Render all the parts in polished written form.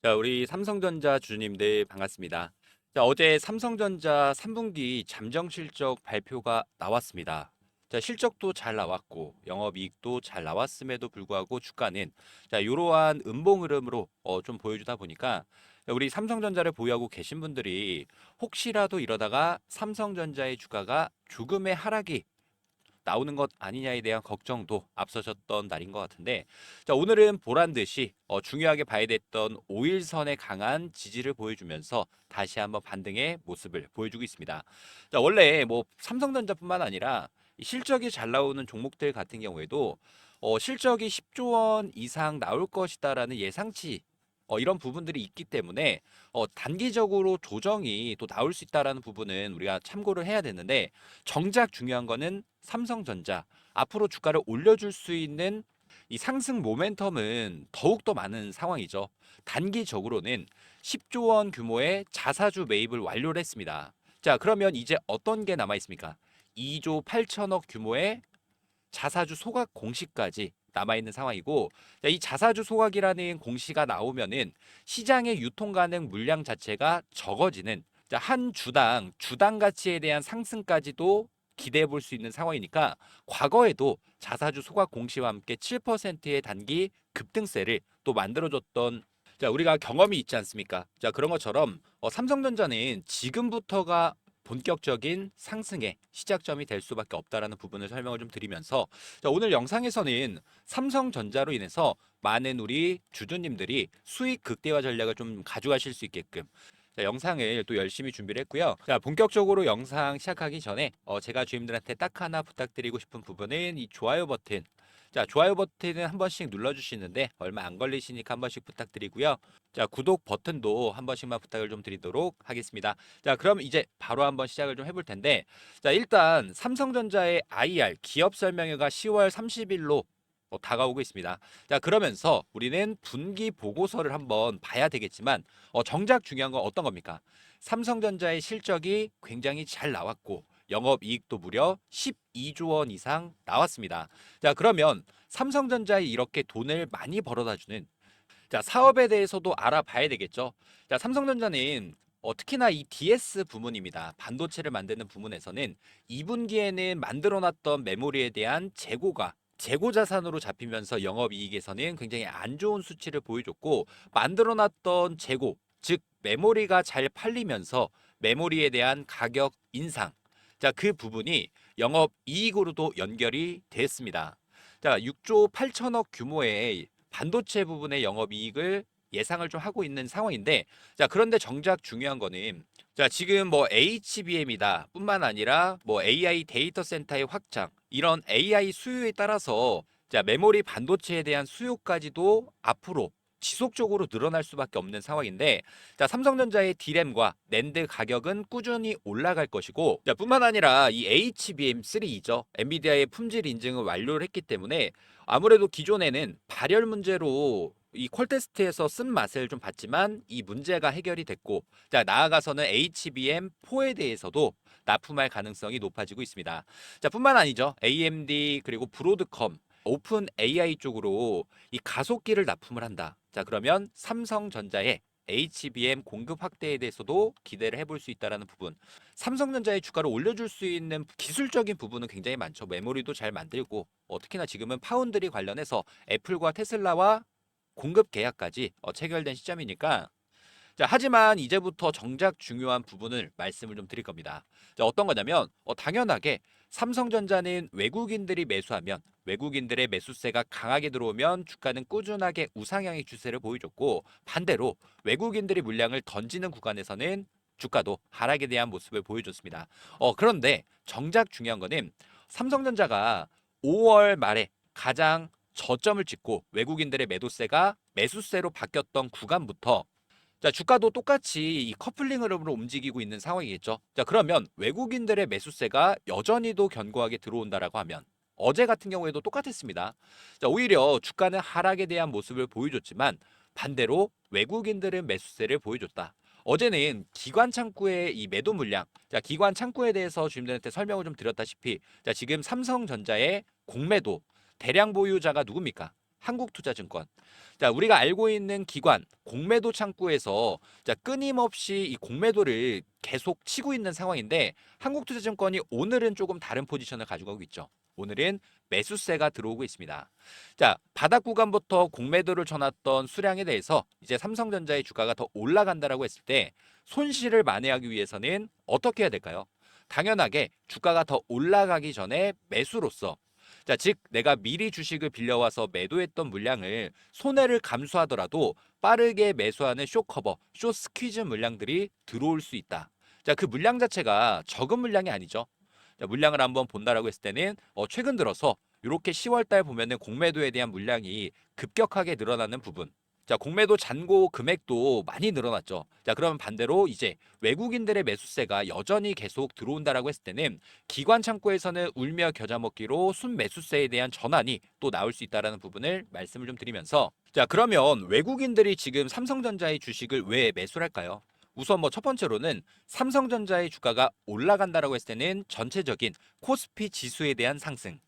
자, 우리 삼성전자 주주님들 반갑습니다. 자, 어제 삼성전자 3분기 잠정 실적 발표가 나왔습니다. 자, 실적도 잘 나왔고 영업이익도 잘 나왔음에도 불구하고 주가는 자, 이러한 음봉 흐름으로 좀 보여주다 보니까 우리 삼성전자를 보유하고 계신 분들이 혹시라도 이러다가 삼성전자의 주가가 조금의 하락이 나오는 것 아니냐에 대한 걱정도 앞서셨던 날인 것 같은데, 자, 오늘은 보란 듯이 중요하게 봐야 됐던 5일선의 강한 지지를 보여주면서 다시 한번 반등의 모습을 보여주고 있습니다. 자, 원래 뭐 삼성전자뿐만 아니라 이 실적이 잘 나오는 종목들 같은 경우에도 실적이 10조 원 이상 나올 것이다라는 예상치, 이런 부분들이 있기 때문에 단기적으로 조정이 또 나올 수 있다라는 부분은 우리가 참고를 해야 되는데, 정작 중요한 거는 삼성전자 앞으로 주가를 올려줄 수 있는 이 상승 모멘텀은 더욱더 많은 상황이죠. 단기적으로는 10조 원 규모의 자사주 매입을 완료를 했습니다. 자, 그러면 이제 어떤 게 남아 있습니까? 2조 8천억 규모의 자사주 소각 공시까지 남아있는 상황이고, 이 자사주 소각이라는 공시가 나오면은 시장의 유통 가능 물량 자체가 적어지는, 한 주당 가치에 대한 상승까지도 기대해 볼 수 있는 상황이니까, 과거에도 자사주 소각 공시와 함께 7%의 단기 급등세를 또 만들어줬던, 자, 우리가 경험이 있지 않습니까? 자, 그런 것처럼 삼성전자는 지금부터가 본격적인 상승의 시작점이 될 수밖에 없다라는 부분을 설명을 좀 드리면서, 자, 오늘 영상에서는 삼성전자로 인해서 많은 우리 주주님들이 수익 극대화 전략을 좀 가져가실 수 있게끔, 자, 영상을 또 열심히 준비를 했고요. 자, 본격적으로 영상 시작하기 전에 제가 주님들한테 딱 하나 부탁드리고 싶은 부분은 이 좋아요 버튼. 자, 좋아요 버튼은 한 번씩 눌러주시는데 얼마 안 걸리시니까 한 번씩 부탁드리고요. 자, 구독 버튼도 한 번씩만 부탁을 좀 드리도록 하겠습니다. 자, 그럼 이제 바로 한번 시작을 좀 해볼 텐데, 자, 일단 삼성전자의 IR 기업 설명회가 10월 30일로 다가오고 있습니다. 자, 그러면서 우리는 분기 보고서를 한번 봐야 되겠지만, 정작 중요한 건 어떤 겁니까? 삼성전자의 실적이 굉장히 잘 나왔고 영업이익도 무려 12조 원 이상 나왔습니다. 자, 그러면 삼성전자에 이렇게 돈을 많이 벌어다주는, 자, 사업에 대해서도 알아봐야 되겠죠. 자, 삼성전자는 특히나 이 DS 부문입니다. 반도체를 만드는 부문에서는 2분기에는 만들어놨던 메모리에 대한 재고 자산으로 잡히면서 영업이익에서는 굉장히 안 좋은 수치를 보여줬고, 만들어놨던 재고, 즉 메모리가 잘 팔리면서 메모리에 대한 가격 인상, 자, 그 부분이 영업이익으로도 연결이 됐습니다. 자, 6조 8천억 규모의 반도체 부분의 영업이익을 예상을 좀 하고 있는 상황인데, 자, 그런데 정작 중요한 거는, 자, 지금 뭐 HBM이다 뿐만 아니라 뭐 AI 데이터 센터의 확장, 이런 AI 수요에 따라서 자, 메모리 반도체에 대한 수요까지도 앞으로 지속적으로 늘어날 수밖에 없는 상황인데, 자, 삼성전자의 D램과 낸드 가격은 꾸준히 올라갈 것이고, 자, 뿐만 아니라 이 HBM3죠. 엔비디아의 품질 인증을 완료를 했기 때문에 아무래도 기존에는 발열 문제로 이 퀄테스트에서 쓴 맛을 좀 봤지만 이 문제가 해결이 됐고, 자, 나아가서는 HBM4에 대해서도 납품할 가능성이 높아지고 있습니다. 자, 뿐만 아니죠. AMD 그리고 브로드컴, 오픈 AI 쪽으로 이 가속기를 납품을 한다. 자, 그러면 삼성전자의 HBM 공급 확대에 대해서도 기대를 해볼 수 있다라는 부분. 삼성전자의 주가를 올려줄 수 있는 기술적인 부분은 굉장히 많죠. 메모리도 잘 만들고, 특히나 지금은 파운드리 관련해서 애플과 테슬라와 공급 계약까지 체결된 시점이니까, 자, 하지만 이제부터 정작 중요한 부분을 말씀을 좀 드릴 겁니다. 자, 어떤 거냐면 당연하게 삼성전자는 외국인들이 매수하면, 외국인들의 매수세가 강하게 들어오면 주가는 꾸준하게 우상향의 추세를 보여줬고, 반대로 외국인들이 물량을 던지는 구간에서는 주가도 하락에 대한 모습을 보여줬습니다. 그런데 정작 중요한 거는 삼성전자가 5월 말에 가장 저점을 찍고 외국인들의 매도세가 매수세로 바뀌었던 구간부터, 자, 주가도 똑같이 이 커플링 흐름으로 움직이고 있는 상황이겠죠. 자, 그러면 외국인들의 매수세가 여전히도 견고하게 들어온다라고 하면, 어제 같은 경우에도 똑같았습니다. 자, 오히려 주가는 하락에 대한 모습을 보여줬지만 반대로 외국인들은 매수세를 보여줬다. 어제는 기관 창구의 이 매도 물량, 자, 기관 창구에 대해서 주님들한테 설명을 좀 드렸다시피, 자, 지금 삼성전자의 공매도 대량 보유자가 누굽니까? 한국투자증권. 자, 우리가 알고 있는 기관 공매도 창구에서 자, 끊임없이 이 공매도를 계속 치고 있는 상황인데 한국투자증권이 오늘은 조금 다른 포지션을 가지고 가고 있죠. 오늘은 매수세가 들어오고 있습니다. 자, 바닥 구간부터 공매도를 쳐놨던 수량에 대해서 이제 삼성전자의 주가가 더 올라간다라고 했을 때 손실을 만회하기 위해서는 어떻게 해야 될까요? 당연하게 주가가 더 올라가기 전에 매수로서 자, 즉 내가 미리 주식을 빌려와서 매도했던 물량을 손해를 감수하더라도 빠르게 매수하는 쇼커버, 쇼스퀴즈 물량들이 들어올 수 있다. 자, 그 물량 자체가 적은 물량이 아니죠. 자, 물량을 한번 본다라고 했을 때는 최근 들어서 이렇게 10월 달 보면은 공매도에 대한 물량이 급격하게 늘어나는 부분. 자, 공매도 잔고 금액도 많이 늘어났죠. 자, 그러면 반대로 이제 외국인들의 매수세가 여전히 계속 들어온다라고 했을 때는 기관 창구에서는 울며 겨자 먹기로 순매수세에 대한 전환이 또 나올 수 있다라는 부분을 말씀을 좀 드리면서 자, 그러면 외국인들이 지금 삼성전자의 주식을 왜 매수를 할까요? 우선 뭐 첫 번째로는 삼성전자의 주가가 올라간다라고 했을 때는 전체적인 코스피 지수에 대한 상승.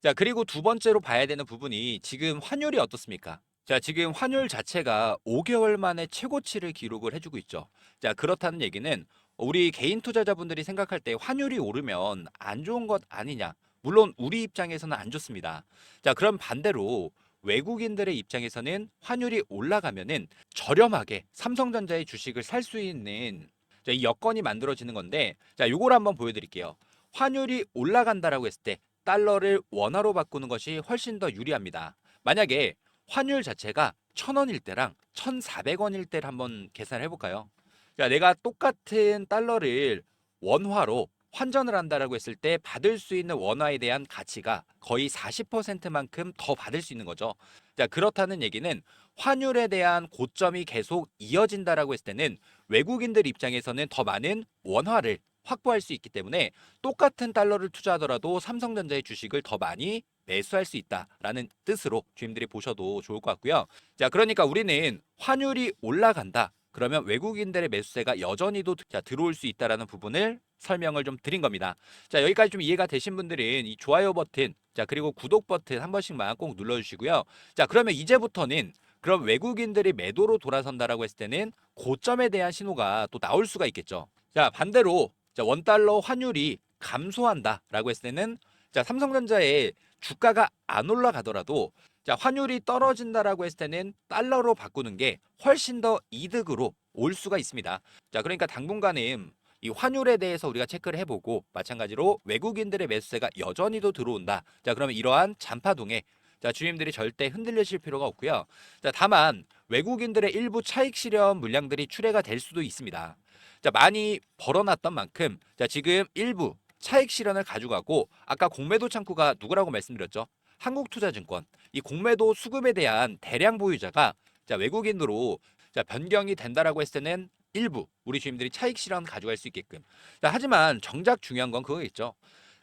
자, 그리고 두 번째로 봐야 되는 부분이 지금 환율이 어떻습니까? 자, 지금 환율 자체가 5개월 만에 최고치를 기록을 해주고 있죠. 자, 그렇다는 얘기는 우리 개인 투자자분들이 생각할 때 환율이 오르면 안 좋은 것 아니냐? 물론 우리 입장에서는 안 좋습니다. 자, 그럼 반대로 외국인들의 입장에서는 환율이 올라가면은 저렴하게 삼성전자의 주식을 살 수 있는 자, 이 여건이 만들어지는 건데, 자, 요걸 한번 보여드릴게요. 환율이 올라간다라고 했을 때 달러를 원화로 바꾸는 것이 훨씬 더 유리합니다. 만약에 환율 자체가 1,000원일 때랑 1,400원일 때를 한번 계산을 해볼까요? 자, 내가 똑같은 달러를 원화로 환전을 한다라고 했을 때 받을 수 있는 원화에 대한 가치가 거의 40%만큼 더 받을 수 있는 거죠. 자, 그렇다는 얘기는 환율에 대한 고점이 계속 이어진다라고 했을 때는 외국인들 입장에서는 더 많은 원화를 확보할 수 있기 때문에 똑같은 달러를 투자하더라도 삼성전자의 주식을 더 많이 매수할 수 있다라는 뜻으로 주임들이 보셔도 좋을 것 같고요. 자, 그러니까 우리는 환율이 올라간다. 그러면 외국인들의 매수세가 여전히도 들어올 수 있다라는 부분을 설명을 좀 드린 겁니다. 자, 여기까지 좀 이해가 되신 분들은 이 좋아요 버튼, 자, 그리고 구독 버튼 한 번씩만 꼭 눌러주시고요. 자, 그러면 이제부터는 그럼 외국인들이 매도로 돌아선다라고 했을 때는 고점에 대한 신호가 또 나올 수가 있겠죠. 자, 반대로 자, 원달러 환율이 감소한다라고 했을 때는 자, 삼성전자의 주가가 안 올라가더라도 자, 환율이 떨어진다라고 했을 때는 달러로 바꾸는 게 훨씬 더 이득으로 올 수가 있습니다. 자, 그러니까 당분간은 이 환율에 대해서 우리가 체크를 해보고 마찬가지로 외국인들의 매수세가 여전히도 들어온다. 자, 그러면 이러한 잔파동에 자, 주임들이 절대 흔들리실 필요가 없고요. 자, 다만 외국인들의 일부 차익 실현 물량들이 출회가 될 수도 있습니다. 자, 많이 벌어놨던 만큼 자, 지금 일부 차익 실현을 가져가고 아까 공매도 창구가 누구라고 말씀드렸죠? 한국투자증권. 이 공매도 수급에 대한 대량 보유자가 자, 외국인으로 자, 변경이 된다라고 했을 때는 일부 우리 주임들이 차익 실현 가져갈 수 있게끔. 자, 하지만 정작 중요한 건 그거 있죠.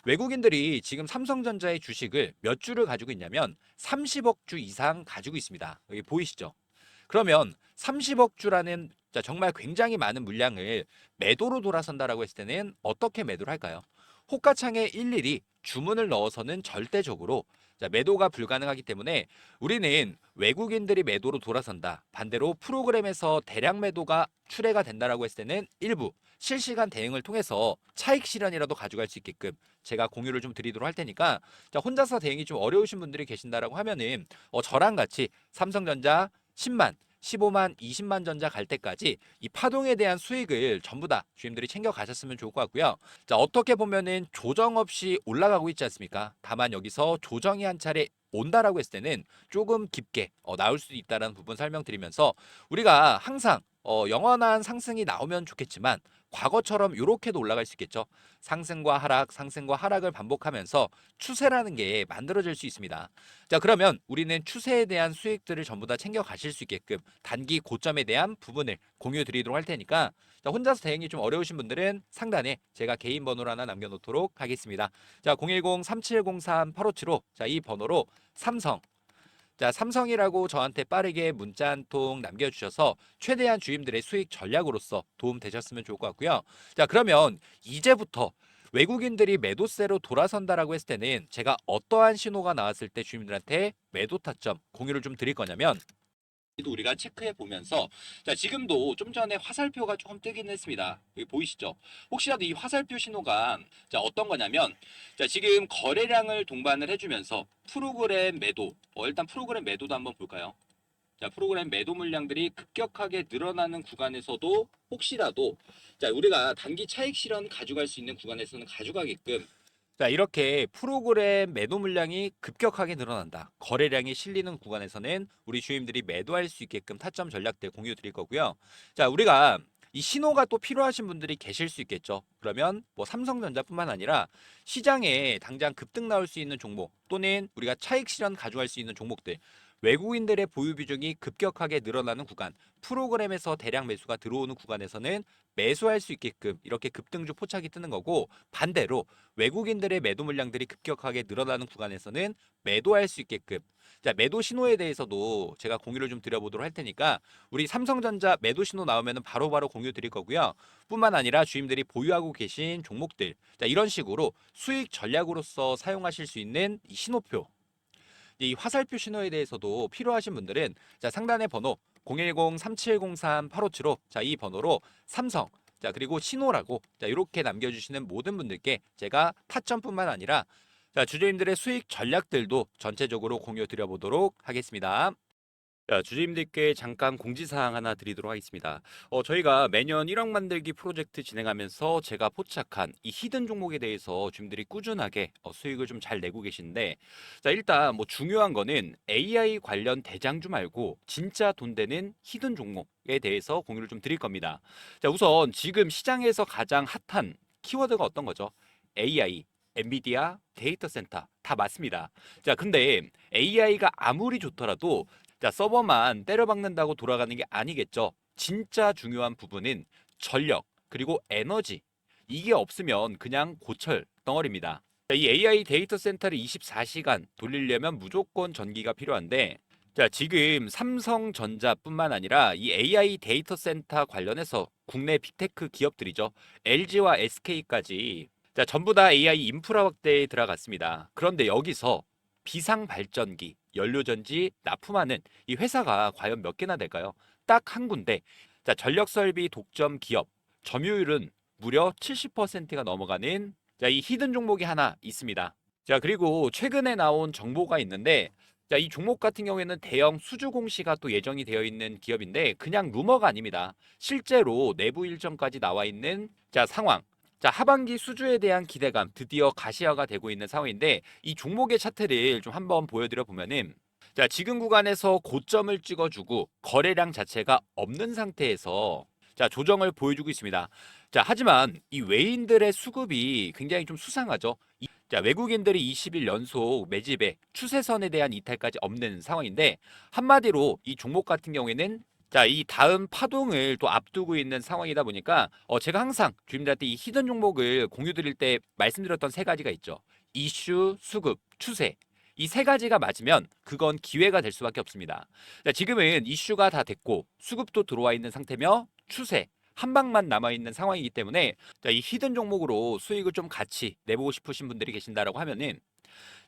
외국인들이 지금 삼성전자의 주식을 몇 주를 가지고 있냐면 30억 주 이상 가지고 있습니다. 여기 보이시죠? 그러면 30억 주라는 자, 정말 굉장히 많은 물량을 매도로 돌아선다라고 했을 때는 어떻게 매도를 할까요? 호가창에 일일이 주문을 넣어서는 절대적으로 자, 매도가 불가능하기 때문에 우리는 외국인들이 매도로 돌아선다. 반대로 프로그램에서 대량 매도가 출회가 된다라고 했을 때는 일부 실시간 대응을 통해서 차익 실현이라도 가져갈 수 있게끔 제가 공유를 좀 드리도록 할 테니까 자, 혼자서 대응이 좀 어려우신 분들이 계신다라고 하면은 저랑 같이 삼성전자 10만 15만, 20만 전자 갈 때까지 이 파동에 대한 수익을 전부 다 주임들이 챙겨 가셨으면 좋을 것 같고요. 자, 어떻게 보면은 조정 없이 올라가고 있지 않습니까? 다만 여기서 조정이 한 차례 온다라고 했을 때는 조금 깊게 나올 수도 있다는 부분 설명드리면서 우리가 항상 영원한 상승이 나오면 좋겠지만 과거처럼 이렇게도 올라갈 수 있겠죠. 상승과 하락, 상승과 하락을 반복하면서 추세라는 게 만들어질 수 있습니다. 자, 그러면 우리는 추세에 대한 수익들을 전부 다 챙겨 가실 수 있게끔 단기 고점에 대한 부분을 공유 드리도록 할 테니까 자, 혼자서 대응이 좀 어려우신 분들은 상단에 제가 개인 번호를 하나 남겨놓도록 하겠습니다. 자, 010-3703-8575 자, 이 번호로 삼성 자, 삼성이라고 저한테 빠르게 문자 한 통 남겨주셔서 최대한 주임들의 수익 전략으로서 도움 되셨으면 좋을 것 같고요. 자, 그러면 이제부터 외국인들이 매도세로 돌아선다라고 했을 때는 제가 어떠한 신호가 나왔을 때 주민들한테 매도 타점 공유를 좀 드릴 거냐면 도 우리가 체크해 보면서 자 지금도 좀 전에 화살표가 조금 뜨긴 했습니다. 여기 보이시죠? 혹시라도 이 화살표 신호가 자 어떤 거냐면 자 지금 거래량을 동반을 해주면서 프로그램 매도 일단 프로그램 매도도 한번 볼까요? 자 프로그램 매도 물량들이 급격하게 늘어나는 구간에서도 혹시라도 자 우리가 단기 차익 실현 가져갈 수 있는 구간에서는 가져가게끔 자, 이렇게 프로그램 매도 물량이 급격하게 늘어난다. 거래량이 실리는 구간에서는 우리 주임들이 매도할 수 있게끔 타점 전략들 공유 드릴 거고요. 자, 우리가 이 신호가 또 필요하신 분들이 계실 수 있겠죠. 그러면 뭐 삼성전자뿐만 아니라 시장에 당장 급등 나올 수 있는 종목 또는 우리가 차익 실현 가져갈 수 있는 종목들 외국인들의 보유 비중이 급격하게 늘어나는 구간, 프로그램에서 대량 매수가 들어오는 구간에서는 매수할 수 있게끔 이렇게 급등주 포착이 뜨는 거고 반대로 외국인들의 매도 물량들이 급격하게 늘어나는 구간에서는 매도할 수 있게끔 자 매도 신호에 대해서도 제가 공유를 좀 드려보도록 할 테니까 우리 삼성전자 매도 신호 나오면 바로바로 공유 드릴 거고요. 뿐만 아니라 주임들이 보유하고 계신 종목들 자 이런 식으로 수익 전략으로서 사용하실 수 있는 이 신호표 이 화살표 신호에 대해서도 필요하신 분들은 자 상단의 번호 010-3703-8575 자 이 번호로 삼성 자 그리고 신호라고 자 이렇게 남겨주시는 모든 분들께 제가 타점뿐만 아니라 자 주주님들의 수익 전략들도 전체적으로 공유 드려보도록 하겠습니다. 자, 주주님들께 잠깐 공지사항 하나 드리도록 하겠습니다. 저희가 매년 1억 만들기 프로젝트 진행하면서 제가 포착한 이 히든 종목에 대해서 주주님들이 꾸준하게 수익을 좀 잘 내고 계신데, 자, 일단 뭐 중요한 거는 AI 관련 대장주 말고 진짜 돈 되는 히든 종목에 대해서 공유를 좀 드릴 겁니다. 자, 우선 지금 시장에서 가장 핫한 키워드가 어떤 거죠? AI, 엔비디아, 데이터 센터 다 맞습니다. 자, 근데 AI가 아무리 좋더라도 자, 서버만 때려박는다고 돌아가는 게 아니겠죠. 진짜 중요한 부분은 전력, 그리고 에너지. 이게 없으면 그냥 고철 덩어리입니다. 자, 이 AI 데이터 센터를 24시간 돌리려면 무조건 전기가 필요한데, 자, 지금 삼성전자뿐만 아니라 이 AI 데이터 센터 관련해서 국내 빅테크 기업들이죠. LG와 SK까지 자, 전부 다 AI 인프라 확대에 들어갔습니다. 그런데 여기서 비상 발전기, 연료전지 납품하는 이 회사가 과연 몇 개나 될까요? 딱 한 군데. 자, 전력 설비 독점 기업. 점유율은 무려 70%가 넘어가는 자, 이 히든 종목이 하나 있습니다. 자, 그리고 최근에 나온 정보가 있는데 자, 이 종목 같은 경우에는 대형 수주 공시가 또 예정이 되어 있는 기업인데 그냥 루머가 아닙니다. 실제로 내부 일정까지 나와 있는 자, 상황. 자, 하반기 수주에 대한 기대감 드디어 가시화가 되고 있는 상황인데 이 종목의 차트를 좀 한번 보여드려 보면은 자, 지금 구간에서 고점을 찍어주고 거래량 자체가 없는 상태에서 자, 조정을 보여주고 있습니다. 자, 하지만 이 외인들의 수급이 굉장히 좀 수상하죠. 자, 외국인들이 20일 연속 매집에 추세선에 대한 이탈까지 없는 상황인데 한마디로 이 종목 같은 경우에는 자, 이 다음 파동을 또 앞두고 있는 상황이다 보니까 제가 항상 주임들한테 이 히든 종목을 공유 드릴 때 말씀드렸던 세 가지가 있죠. 이슈, 수급, 추세. 이 세 가지가 맞으면 그건 기회가 될 수밖에 없습니다. 자, 지금은 이슈가 다 됐고 수급도 들어와 있는 상태며 추세 한 방만 남아 있는 상황이기 때문에 자, 이 히든 종목으로 수익을 좀 같이 내보고 싶으신 분들이 계신다라고 하면은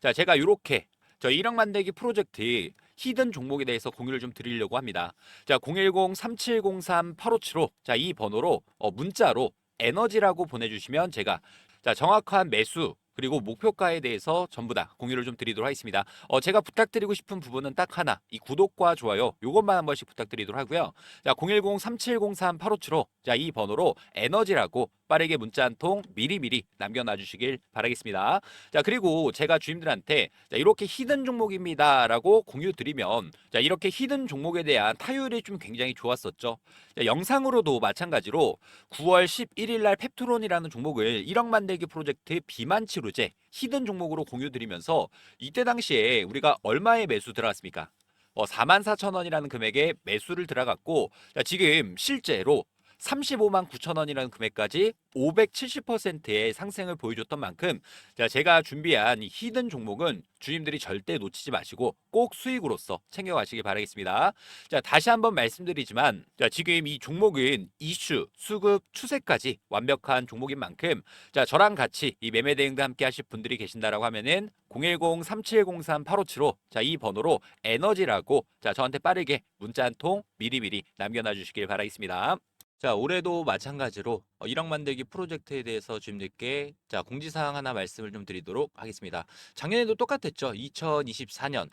자, 제가 이렇게 저 1억 만들기 프로젝트 히든 종목에 대해서 공유를 좀 드리려고 합니다. 자, 010-3703-8575 자, 이 번호로 문자로 에너지라고 보내주시면 제가 자, 정확한 매수 그리고 목표가에 대해서 전부 다 공유를 좀 드리도록 하겠습니다. 제가 부탁드리고 싶은 부분은 딱 하나, 이 구독과 좋아요 요것만 한 번씩 부탁드리도록 하고요. 자, 010-3703-8575 자, 이 번호로 에너지라고 빠르게 문자 한 통 미리미리 남겨놔 주시길 바라겠습니다. 자, 그리고 제가 주임들한테 자, 이렇게 히든 종목입니다라고 공유 드리면 자, 이렇게 히든 종목에 대한 타율이 좀 굉장히 좋았었죠. 자, 영상으로도 마찬가지로 9월 11일 날 펩트론이라는 종목을 1억 만들기 프로젝트 비만 치료제 히든 종목으로 공유 드리면서 이때 당시에 우리가 얼마에 매수 들어갔습니까? 44,000원이라는 금액에 매수를 들어갔고 자, 지금 실제로 35만 9천 원이라는 금액까지 570%의 상승을 보여줬던 만큼 자, 제가 준비한 이 히든 종목은 주님들이 절대 놓치지 마시고 꼭 수익으로서 챙겨가시기 바라겠습니다. 자, 다시 한번 말씀드리지만 자, 지금 이 종목은 이슈, 수급, 추세까지 완벽한 종목인 만큼 자, 저랑 같이 이 매매 대응도 함께 하실 분들이 계신다라고 하면은 010-3703-8575 자, 이 번호로 에너지라고 자, 저한테 빠르게 문자 한 통 미리미리 남겨놔 주시길 바라겠습니다. 자, 올해도 마찬가지로 1억 만들기 프로젝트에 대해서 주님들께 자, 공지사항 하나 말씀을 좀 드리도록 하겠습니다. 작년에도 똑같았죠. 2024년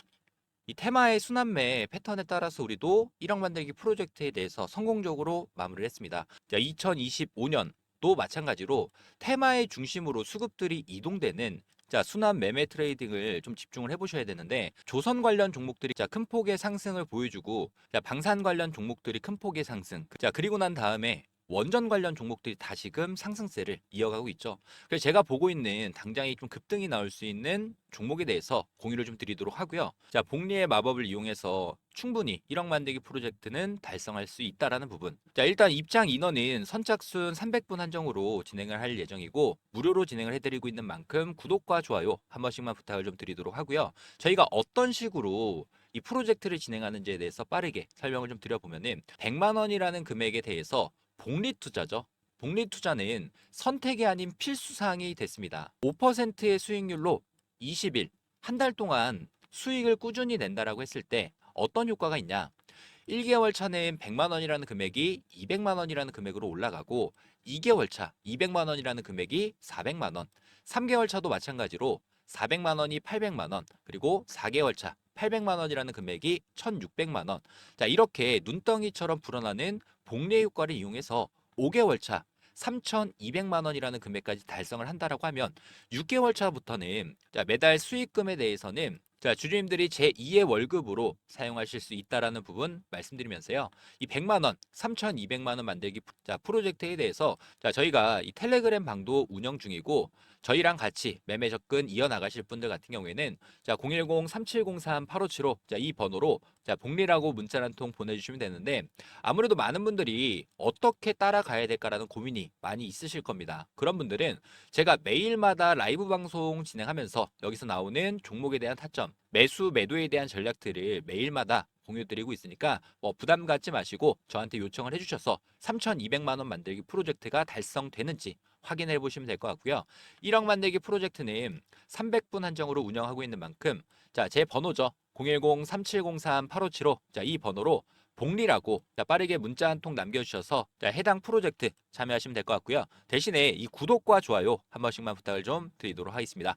이 테마의 순환매 패턴에 따라서 우리도 1억 만들기 프로젝트에 대해서 성공적으로 마무리를 했습니다. 자, 2025년도 마찬가지로 테마의 중심으로 수급들이 이동되는 자, 순환 매매 트레이딩을 좀 집중을 해보셔야 되는데 조선 관련 종목들이 자, 큰 폭의 상승을 보여주고 자, 방산 관련 종목들이 큰 폭의 상승 자, 그리고 난 다음에 원전 관련 종목들이 다시금 상승세를 이어가고 있죠. 그래서 제가 보고 있는 당장이 좀 급등이 나올 수 있는 종목에 대해서 공유를 좀 드리도록 하고요. 자, 복리의 마법을 이용해서 충분히 1억 만들기 프로젝트는 달성할 수 있다라는 부분. 자, 일단 입장 인원은 선착순 300분 한정으로 진행을 할 예정이고 무료로 진행을 해드리고 있는 만큼 구독과 좋아요 한 번씩만 부탁을 좀 드리도록 하고요. 저희가 어떤 식으로 이 프로젝트를 진행하는지에 대해서 빠르게 설명을 좀 드려보면은 100만 원이라는 금액에 대해서 복리 투자죠. 복리 투자는 선택이 아닌 필수 사항이 됐습니다. 5%의 수익률로 20일, 한 달 동안 수익을 꾸준히 낸다라고 했을 때 어떤 효과가 있냐? 1개월 차는 100만 원이라는 금액이 200만 원이라는 금액으로 올라가고 2개월 차 200만 원이라는 금액이 400만 원, 3개월 차도 마찬가지로 400만 원이 800만 원, 그리고 4개월 차 800만 원이라는 금액이 1,600만 원. 자, 이렇게 눈덩이처럼 불어나는 복리 효과를 이용해서 5개월 차 3,200만 원이라는 금액까지 달성을 한다라고 하면 6개월 차부터는 자, 매달 수익금에 대해서는 자, 주주님들이 제2의 월급으로 사용하실 수 있다라는 부분 말씀드리면서요. 이 100만 원, 3,200만 원 만들기 자, 프로젝트에 대해서 자, 저희가 이 텔레그램 방도 운영 중이고 저희랑 같이 매매 접근 이어나가실 분들 같은 경우에는 자, 010-3703-8575 자, 이 번호로 자, 복리라고 문자 한 통 보내주시면 되는데 아무래도 많은 분들이 어떻게 따라가야 될까라는 고민이 많이 있으실 겁니다. 그런 분들은 제가 매일마다 라이브 방송 진행하면서 여기서 나오는 종목에 대한 타점, 매수, 매도에 대한 전략들을 매일마다 공유드리고 있으니까 뭐 부담 갖지 마시고 저한테 요청을 해주셔서 3,200만 원 만들기 프로젝트가 달성되는지 확인해 보시면 될 것 같고요. 1억 만들기 프로젝트는 300분 한정으로 운영하고 있는 만큼 자, 제 번호죠. 010-3703-8575 자, 이 번호로 복리라고 자, 빠르게 문자 한 통 남겨주셔서 자, 해당 프로젝트 참여하시면 될 것 같고요. 대신에 이 구독과 좋아요 한 번씩만 부탁을 좀 드리도록 하겠습니다.